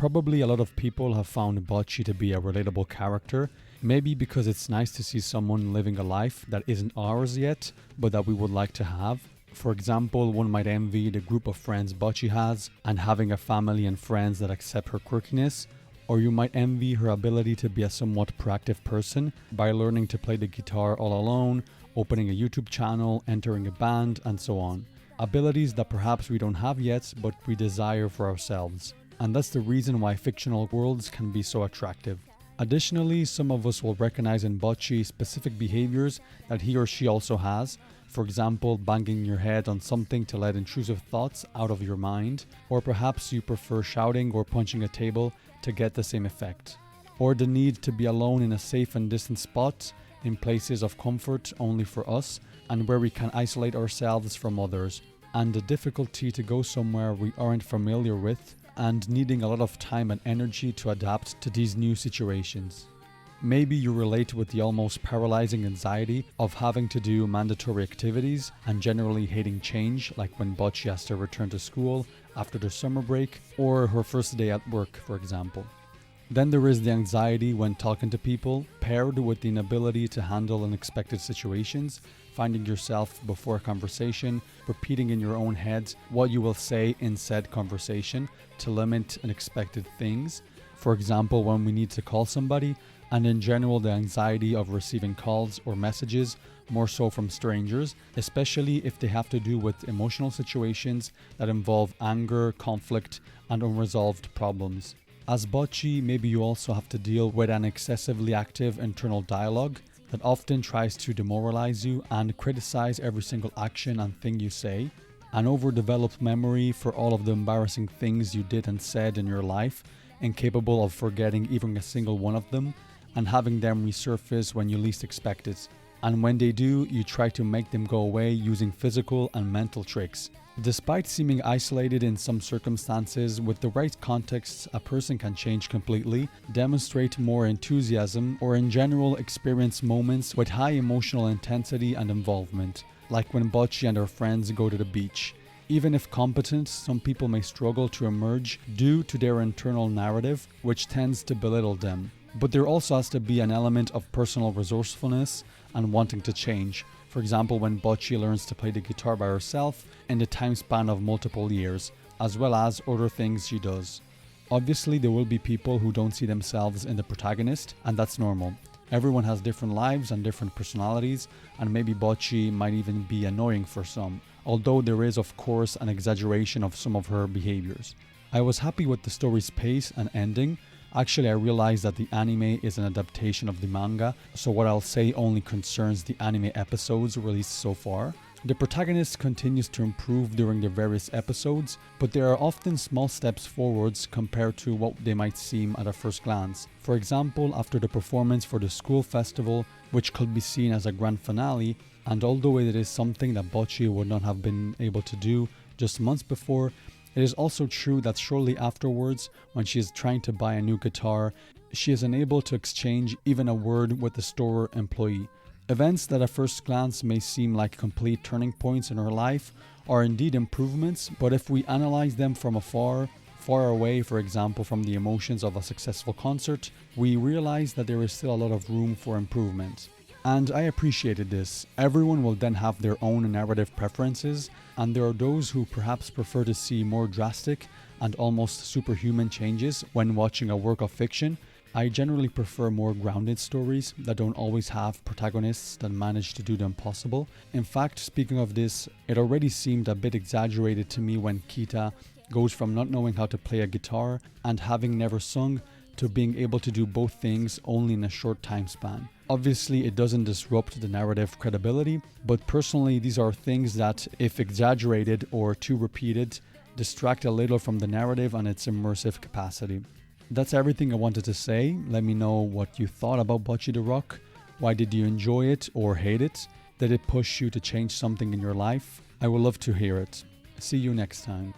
Probably a lot of people have found Bocchi to be a relatable character, maybe because it's nice to see someone living a life that isn't ours yet, but that we would like to have. For example, one might envy the group of friends Bocchi has and having a family and friends that accept her quirkiness, or you might envy her ability to be a somewhat proactive person by learning to play the guitar all alone, opening a YouTube channel, entering a band, and so on. Abilities that perhaps we don't have yet, but we desire for ourselves. And that's the reason why fictional worlds can be so attractive. Additionally, some of us will recognize in Bocchi specific behaviors that he or she also has. For example, banging your head on something to let intrusive thoughts out of your mind, or perhaps you prefer shouting or punching a table to get the same effect. Or the need to be alone in a safe and distant spot, in places of comfort only for us, and where we can isolate ourselves from others, and the difficulty to go somewhere we aren't familiar with, and needing a lot of time and energy to adapt to these new situations. Maybe you relate with the almost paralyzing anxiety of having to do mandatory activities and generally hating change, like when Bocchi has to return to school after the summer break, or her first day at work, for example. Then there is the anxiety when talking to people, paired with the inability to handle unexpected situations, finding yourself before a conversation, repeating in your own head what you will say in said conversation to limit unexpected things. For example, when we need to call somebody, and in general the anxiety of receiving calls or messages, more so from strangers, especially if they have to do with emotional situations that involve anger, conflict, and unresolved problems. As Bocchi, maybe you also have to deal with an excessively active internal dialogue that often tries to demoralize you and criticize every single action and thing you say, an overdeveloped memory for all of the embarrassing things you did and said in your life, incapable of forgetting even a single one of them, and having them resurface when you least expect it. And when they do, you try to make them go away using physical and mental tricks. Despite seeming isolated in some circumstances, with the right contexts, a person can change completely, demonstrate more enthusiasm, or in general experience moments with high emotional intensity and involvement, like when Bocchi and her friends go to the beach. Even if competent, some people may struggle to emerge due to their internal narrative, which tends to belittle them. But there also has to be an element of personal resourcefulness and wanting to change. For example, when Bocchi learns to play the guitar by herself in the time span of multiple years, as well as other things she does. Obviously, there will be people who don't see themselves in the protagonist, and that's normal. Everyone has different lives and different personalities, and maybe Bocchi might even be annoying for some, although there is of course an exaggeration of some of her behaviors. I was happy with the story's pace and ending. Actually, I realized that the anime is an adaptation of the manga, so what I'll say only concerns the anime episodes released so far. The protagonist continues to improve during the various episodes, but there are often small steps forwards compared to what they might seem at a first glance. For example, after the performance for the school festival, which could be seen as a grand finale, and although it is something that Bocchi would not have been able to do just months before, it is also true that shortly afterwards, when she is trying to buy a new guitar, she is unable to exchange even a word with the store employee. Events that at first glance may seem like complete turning points in her life are indeed improvements, but if we analyze them from afar, far away, for example, from the emotions of a successful concert, we realize that there is still a lot of room for improvement. And I appreciated this. Everyone will then have their own narrative preferences, and there are those who perhaps prefer to see more drastic and almost superhuman changes when watching a work of fiction. I generally prefer more grounded stories that don't always have protagonists that manage to do the impossible. In fact, speaking of this, it already seemed a bit exaggerated to me when Kita goes from not knowing how to play a guitar and having never sung to being able to do both things only in a short time span. Obviously, it doesn't disrupt the narrative credibility, but personally, these are things that, if exaggerated or too repeated, distract a little from the narrative and its immersive capacity. That's everything I wanted to say. Let me know what you thought about Bocchi the Rock. Why did you enjoy it or hate it? Did it push you to change something in your life? I would love to hear it. See you next time.